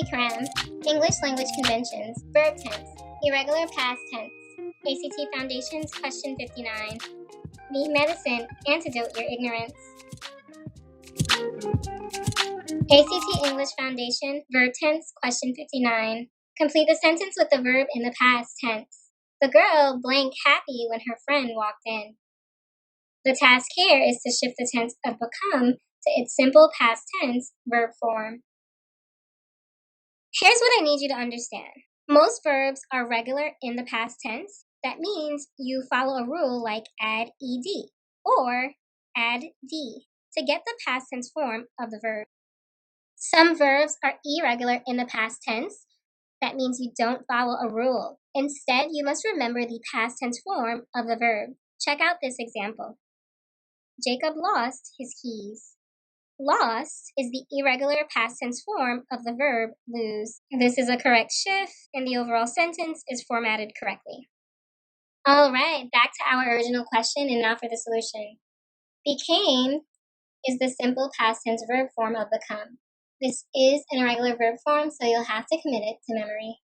Cram. English language conventions. Verb tense. Irregular past tense. ACT Foundations, question 59. Need medicine. Antidote your ignorance. ACT English Foundation, verb tense, question 59. Complete the sentence with the verb in the past tense. The girl blank happy when her friend walked in. The task here is to shift the tense of become to its simple past tense verb form. Here's what I need you to understand. Most verbs are regular in the past tense. That means you follow a rule like add ed or add d to get the past tense form of the verb. Some verbs are irregular in the past tense. That means you don't follow a rule. Instead, you must remember the past tense form of the verb. Check out this example. Jacob lost his keys. Lost is the irregular past tense form of the verb lose. This is a correct shift, and the overall sentence is formatted correctly. All right, back to our original question, and now for the solution. Became is the simple past tense verb form of become. This is an irregular verb form, so you'll have to commit it to memory.